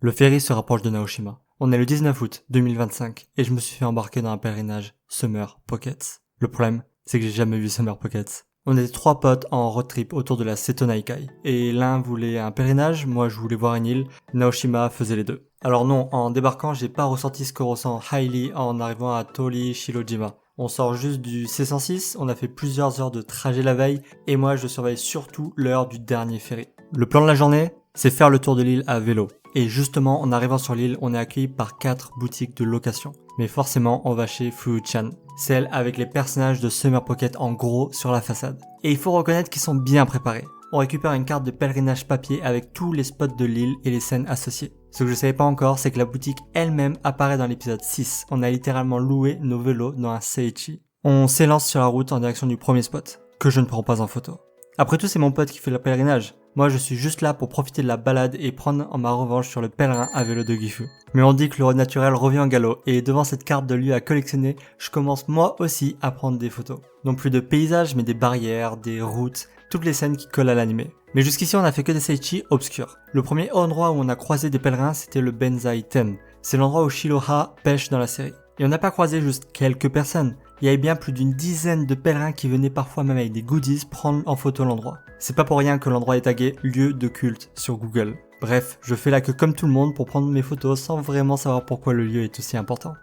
Le ferry se rapproche de Naoshima. On est le 19 août 2025 et je me suis fait embarquer dans un pèlerinage Summer Pockets. Le problème, c'est que j'ai jamais vu Summer Pockets. On était 3 potes en road trip autour de la Seto Naikai. Et l'un voulait un pèlerinage, moi je voulais voir une île, Naoshima faisait les deux. Alors non, en débarquant, j'ai pas ressenti ce que ressent Hailey en arrivant à Tori Shirojima. On sort juste du C106, on a fait plusieurs heures de trajet la veille, et moi je surveille surtout l'heure du dernier ferry. Le plan de la journée, c'est faire le tour de l'île à vélo. Et justement, en arrivant sur l'île, on est accueilli par 4 boutiques de location. Mais forcément, on va chez Fuyu-chan, celle avec les personnages de Summer Pocket en gros sur la façade. Et il faut reconnaître qu'ils sont bien préparés. On récupère une carte de pèlerinage papier avec tous les spots de l'île et les scènes associées. Ce que je savais pas encore, c'est que la boutique elle-même apparaît dans l'épisode 6. On a littéralement loué nos vélos dans un Seiichi. On s'élance sur la route en direction du premier spot, que je ne prends pas en photo. Après tout, c'est mon pote qui fait le pèlerinage. Moi, je suis juste là pour profiter de la balade et prendre ma revanche sur le pèlerin à vélo de Gifu. Mais on dit que le naturel revient en galop, et devant cette carte de lieu à collectionner, je commence moi aussi à prendre des photos. Non plus de paysages, mais des barrières, des routes, toutes les scènes qui collent à l'anime. Mais jusqu'ici, on a fait que des Seiichi obscurs. Le premier endroit où on a croisé des pèlerins, c'était le Benzai Ten. C'est l'endroit où Shiroha pêche dans la série. Et on n'a pas croisé juste quelques personnes. Il y avait bien plus d'une dizaine de pèlerins qui venaient parfois même avec des goodies prendre en photo l'endroit. C'est pas pour rien que l'endroit est tagué lieu de culte sur Google. Bref, je fais la queue comme tout le monde pour prendre mes photos sans vraiment savoir pourquoi le lieu est aussi important.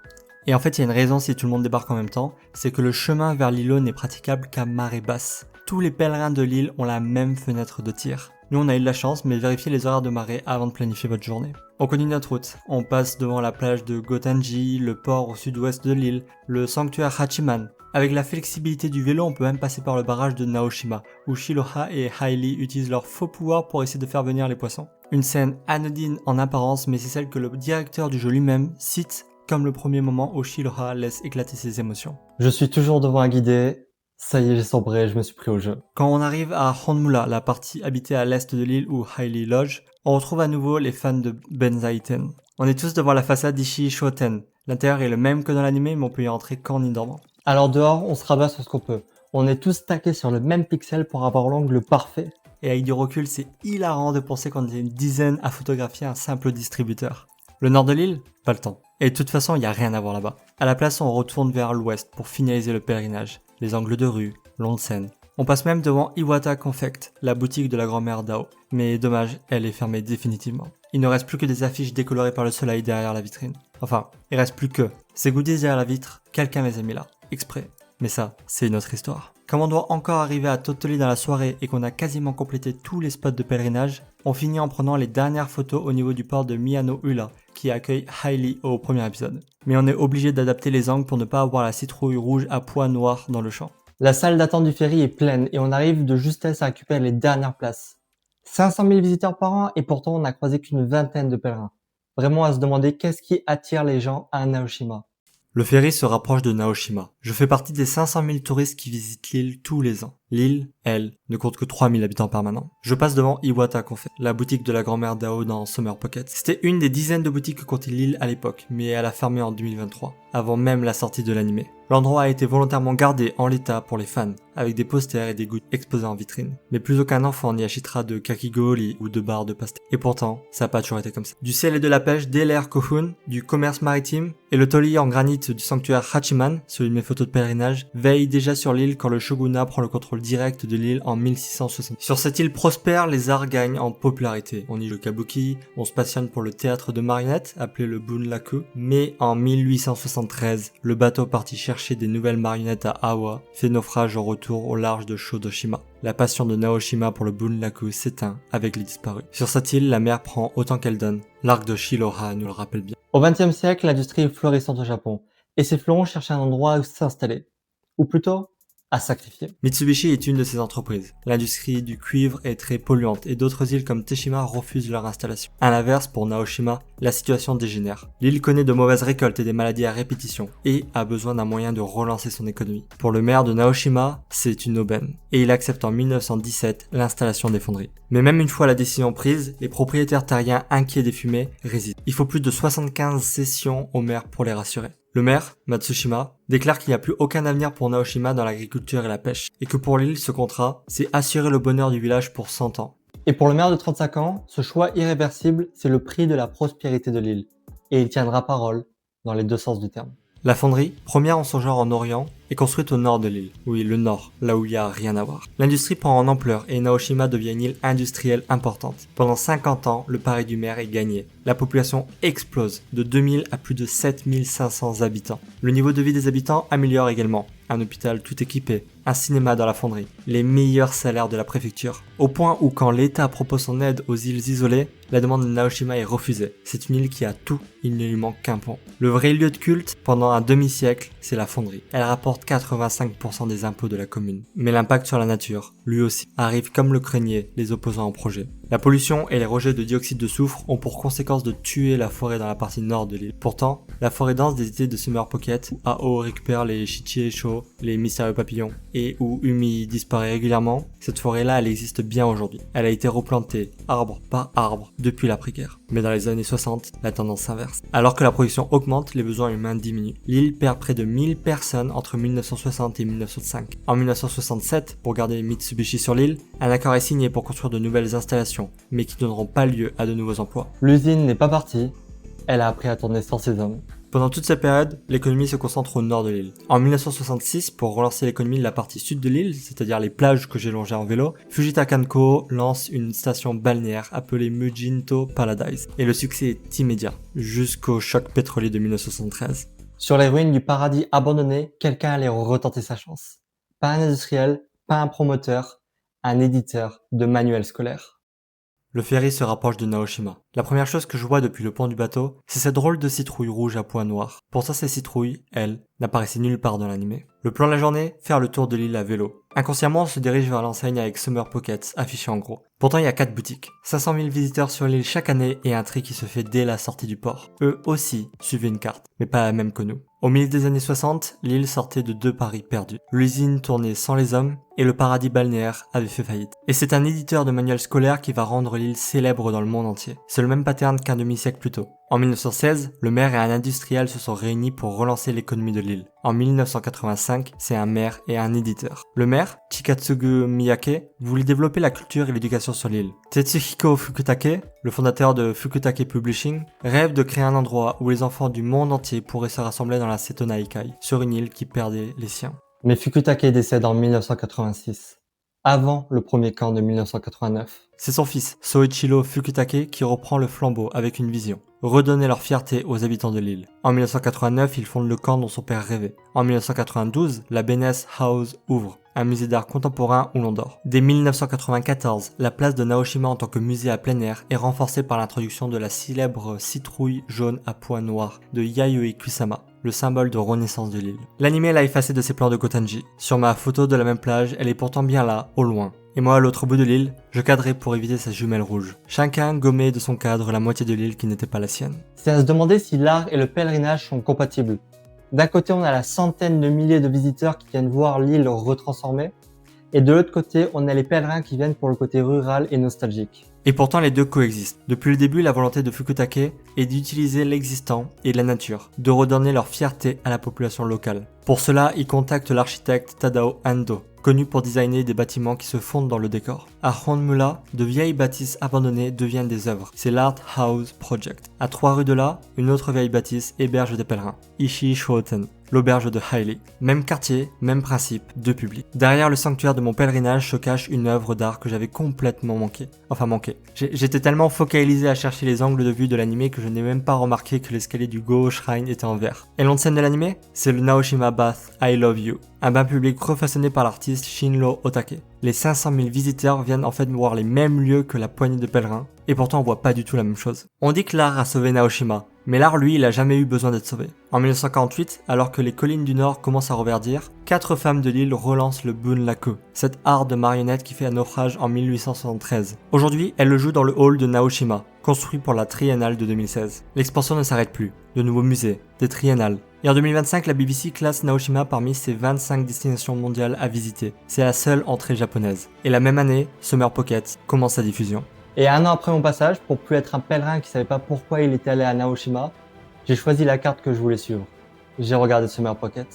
Et en fait, il y a une raison si tout le monde débarque en même temps, c'est que le chemin vers l'îlot n'est praticable qu'à marée basse. Tous les pèlerins de l'île ont la même fenêtre de tir. Nous, on a eu de la chance, mais vérifiez les horaires de marée avant de planifier votre journée. On continue notre route. On passe devant la plage de Gotenji, le port au sud-ouest de l'île, le sanctuaire Hachiman. Avec la flexibilité du vélo, on peut même passer par le barrage de Naoshima, où Shiroha et Hailey utilisent leur faux pouvoir pour essayer de faire venir les poissons. Une scène anodine en apparence, mais c'est celle que le directeur du jeu lui-même cite comme le premier moment où Shiroha laisse éclater ses émotions. Je suis toujours devant un guidé. Ça y est, j'ai sombré, je me suis pris au jeu. Quand on arrive à Honmula, la partie habitée à l'est de l'île où Hailey loge, on retrouve à nouveau les fans de Benzaiten. On est tous devant la façade d'Ishii Shoten. L'intérieur est le même que dans l'anime, mais on peut y entrer qu'en y dormant. Alors dehors, on se rabat sur ce qu'on peut. On est tous taqués sur le même pixel pour avoir l'angle parfait. Et avec du recul, c'est hilarant de penser qu'on est une dizaine à photographier un simple distributeur. Le nord de l'île, pas le temps. Et de toute façon, il n'y a rien à voir là-bas. À la place, on retourne vers l'ouest pour finaliser le pèlerinage. Les angles de rue, l'onsen. On passe même devant Iwata Confect, la boutique de la grand-mère Dao. Mais dommage, elle est fermée définitivement. Il ne reste plus que des affiches décolorées par le soleil derrière la vitrine. Enfin, il reste plus que. Ces goodies derrière la vitre, quelqu'un les a mis là, exprès. Mais ça, c'est une autre histoire. Comme on doit encore arriver à Totoli dans la soirée et qu'on a quasiment complété tous les spots de pèlerinage, on finit en prenant les dernières photos au niveau du port de Miyano-Ula, qui accueille Hailey au premier épisode. Mais on est obligé d'adapter les angles pour ne pas avoir la citrouille rouge à pois noirs dans le champ. La salle d'attente du ferry est pleine et on arrive de justesse à récupérer les dernières places. 500 000 visiteurs par an et pourtant on n'a croisé qu'une vingtaine de pèlerins. Vraiment à se demander qu'est-ce qui attire les gens à Naoshima. Le ferry se rapproche de Naoshima. Je fais partie des 500 000 touristes qui visitent l'île tous les ans. L'île, elle, ne compte que 3 000 habitants permanents. Je passe devant Iwata Confect, la boutique de la grand-mère Dao dans Summer Pocket. C'était une des dizaines de boutiques que comptait l'île à l'époque, mais elle a fermé en 2023, avant même la sortie de l'anime. L'endroit a été volontairement gardé en l'état pour les fans, avec des posters et des gouttes exposés en vitrine. Mais plus aucun enfant n'y achètera de kakigori ou de barres de pastel. Et pourtant, ça n'a pas toujours été comme ça. Du ciel et de la pêche dès l'ère Kohun, du commerce maritime, et le toli en granit du sanctuaire Hachiman, celui de mes photos de pèlerinage, veille déjà sur l'île quand le shogunat prend le contrôle direct de l'île en 1660. Sur cette île prospère, les arts gagnent en popularité. On y joue le kabuki, on se passionne pour le théâtre de marionnettes, appelé le bunraku. Mais en 1873, le bateau parti chercher des nouvelles marionnettes à Awa fait naufrage au retour au large de Shodoshima. La passion de Naoshima pour le bunraku s'éteint avec les disparus. Sur cette île, la mer prend autant qu'elle donne. L'arc de Shiroha nous le rappelle bien. Au XXe siècle, l'industrie est florissante au Japon, et ces fleurons cherchent un endroit où s'installer. Ou plutôt, à sacrifier. Mitsubishi est une de ces entreprises. L'industrie du cuivre est très polluante et d'autres îles comme Teshima refusent leur installation. À l'inverse, pour Naoshima, la situation dégénère. L'île connaît de mauvaises récoltes et des maladies à répétition et a besoin d'un moyen de relancer son économie. Pour le maire de Naoshima, c'est une aubaine et il accepte en 1917 l'installation des fonderies. Mais même une fois la décision prise, les propriétaires terriens inquiets des fumées résistent. Il faut plus de 75 sessions au maire pour les rassurer. Le maire, Matsushima, déclare qu'il n'y a plus aucun avenir pour Naoshima dans l'agriculture et la pêche, et que pour l'île, ce contrat, c'est assurer le bonheur du village pour 100 ans. Et pour le maire de 35 ans, ce choix irréversible, c'est le prix de la prospérité de l'île. Et il tiendra parole dans les deux sens du terme. La fonderie, première en son genre en Orient, est construite au nord de l'île. Oui, le nord, là où il n'y a rien à voir. L'industrie prend en ampleur et Naoshima devient une île industrielle importante. Pendant 50 ans, le pari du maire est gagné. La population explose de 2000 à plus de 7500 habitants. Le niveau de vie des habitants améliore également. Un hôpital tout équipé, un cinéma dans la fonderie, les meilleurs salaires de la préfecture. Au point où quand l'État propose son aide aux îles isolées, la demande de Naoshima est refusée. C'est une île qui a tout, il ne lui manque qu'un pont. Le vrai lieu de culte, pendant un demi-siècle, c'est la fonderie. Elle rapporte 85% des impôts de la commune. Mais l'impact sur la nature, lui aussi, arrive comme le craignaient les opposants au projet. La pollution et les rejets de dioxyde de soufre ont pour conséquence de tuer la forêt dans la partie nord de l'île. Pourtant, la forêt dense des étés de Summer Pocket, où Ao récupère les Shichiesho, les mystérieux papillons, et où Umi disparaît régulièrement, cette forêt-là, elle existe bien aujourd'hui. Elle a été replantée, arbre par arbre, depuis l'après-guerre. Mais dans les années 60, la tendance s'inverse. Alors que la production augmente, les besoins humains diminuent. L'île perd près de 1000 personnes entre 1960 et 1905. En 1967, pour garder Mitsubishi sur l'île, un accord est signé pour construire de nouvelles installations, mais qui ne donneront pas lieu à de nouveaux emplois. L'usine n'est pas partie, elle a appris à tourner sans ses hommes. Pendant toute cette période, l'économie se concentre au nord de l'île. En 1966, pour relancer l'économie de la partie sud de l'île, c'est-à-dire les plages que j'ai longées en vélo, Fujita Kanko lance une station balnéaire appelée Mujinto Paradise. Et le succès est immédiat, jusqu'au choc pétrolier de 1973. Sur les ruines du paradis abandonné, quelqu'un allait retenter sa chance. Pas un industriel, pas un promoteur, un éditeur de manuels scolaires. Le ferry se rapproche de Naoshima. La première chose que je vois depuis le pont du bateau, c'est cette drôle de citrouille rouge à points noirs. Pourtant ces citrouilles, elles, n'apparaissaient nulle part dans l'anime. Le plan de la journée, faire le tour de l'île à vélo. Inconsciemment, on se dirige vers l'enseigne avec Summer Pockets, affiché en gros. Pourtant, il y a 4 boutiques. 500 000 visiteurs sur l'île chaque année et un tri qui se fait dès la sortie du port. Eux aussi suivaient une carte, mais pas la même que nous. Au milieu des années 60, l'île sortait de 2 paris perdus. L'usine tournait sans les hommes et le paradis balnéaire avait fait faillite. Et c'est un éditeur de manuels scolaires qui va rendre l'île célèbre dans le monde entier. C'est le même pattern qu'un demi-siècle plus tôt. En 1916, le maire et un industriel se sont réunis pour relancer l'économie de l'île. En 1985, c'est un maire et un éditeur. Le maire, Chikatsugu Miyake, voulait développer la culture et l'éducation sur l'île. Tetsuhiko Fukutake, le fondateur de Fukutake Publishing, rêve de créer un endroit où les enfants du monde entier pourraient se rassembler dans la Setonaikai, sur une île qui perdait les siens. Mais Fukutake décède en 1986, avant le premier camp de 1989. C'est son fils, Soichiro Fukutake, qui reprend le flambeau avec une vision. Redonner leur fierté aux habitants de l'île. En 1989, il fonde le camp dont son père rêvait. En 1992, la Beness House ouvre, un musée d'art contemporain où l'on dort. Dès 1994, la place de Naoshima en tant que musée à plein air est renforcée par l'introduction de la célèbre citrouille jaune à points noirs de Yayoi Kusama, le symbole de renaissance de l'île. L'anime l'a effacé de ses plans de Kotanji. Sur ma photo de la même plage, elle est pourtant bien là, au loin. Et moi, à l'autre bout de l'île, je cadrais pour éviter sa jumelle rouge. Chacun gommait de son cadre la moitié de l'île qui n'était pas la sienne. C'est à se demander si l'art et le pèlerinage sont compatibles. D'un côté, on a la centaine de milliers de visiteurs qui viennent voir l'île retransformée, et de l'autre côté, on a les pèlerins qui viennent pour le côté rural et nostalgique. Et pourtant, les deux coexistent. Depuis le début, la volonté de Fukutake est d'utiliser l'existant et la nature, de redonner leur fierté à la population locale. Pour cela, il contacte l'architecte Tadao Ando, connu pour designer des bâtiments qui se fondent dans le décor. À Honmula, de vieilles bâtisses abandonnées deviennent des œuvres. C'est l'Art House Project. À 3 rues de là, une autre vieille bâtisse héberge des pèlerins. Ishii Shoten, l'auberge de Hailey. Même quartier, même principe, deux publics. Derrière le sanctuaire de mon pèlerinage se cache une œuvre d'art que j'avais complètement manqué. J'étais tellement focalisé à chercher les angles de vue de l'anime que je n'ai même pas remarqué que l'escalier du Go Shrine était en verre. Et l'on de scène de l'anime, c'est le Naoshima Bath I Love You, un bain public refaçonné par l'artiste Shinro Otake. Les 500 000 visiteurs viennent en fait voir les mêmes lieux que la poignée de pèlerins, et pourtant on voit pas du tout la même chose. On dit que l'art a sauvé Naoshima, mais l'art lui il a jamais eu besoin d'être sauvé. En 1948, alors que les collines du Nord commencent à reverdir, 4 femmes de l'île relancent le bunraku, cet art de marionnette qui fait un naufrage en 1873. Aujourd'hui, elles le jouent dans le hall de Naoshima, construit pour la triennale de 2016. L'expansion ne s'arrête plus, de nouveaux musées, des triennales. Et en 2025, la BBC classe Naoshima parmi ses 25 destinations mondiales à visiter. C'est la seule entrée japonaise. Et la même année, Summer Pocket commence sa diffusion. Et un an après mon passage, pour plus être un pèlerin qui savait pas pourquoi il était allé à Naoshima, j'ai choisi la carte que je voulais suivre. J'ai regardé Summer Pocket.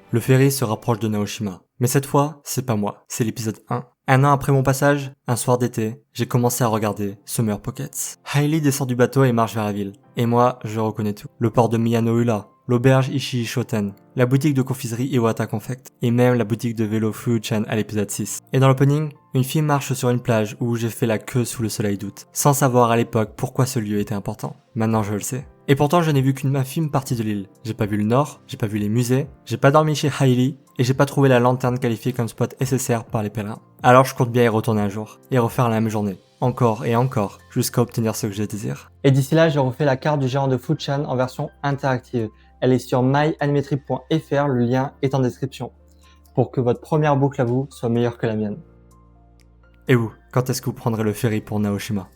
Le ferry se rapproche de Naoshima. Mais cette fois, c'est pas moi, c'est l'épisode 1. Un an après mon passage, un soir d'été, j'ai commencé à regarder Summer Pockets. Hailey descend du bateau et marche vers la ville. Et moi, je reconnais tout. Le port de Miyanohula, l'auberge Ishii Shoten, la boutique de confiserie Iwata Confect, et même la boutique de vélo Furuchan à l'épisode 6. Et dans l'opening, une fille marche sur une plage où j'ai fait la queue sous le soleil d'août, sans savoir à l'époque pourquoi ce lieu était important. Maintenant je le sais. Et pourtant je n'ai vu qu'une infime partie de l'île. J'ai pas vu le nord, j'ai pas vu les musées, j'ai pas dormi chez Hailey, et j'ai pas trouvé la lanterne qualifiée comme spot nécessaire par les pèlerins. Alors je compte bien y retourner un jour, et refaire la même journée. Encore et encore, jusqu'à obtenir ce que je désire. Et d'ici là, j'ai refait la carte du gérant de Furuchan en version interactive. Elle est sur myanimetrip.fr, le lien est en description. Pour que votre première boucle à vous soit meilleure que la mienne. Et vous, quand est-ce que vous prendrez le ferry pour Naoshima ?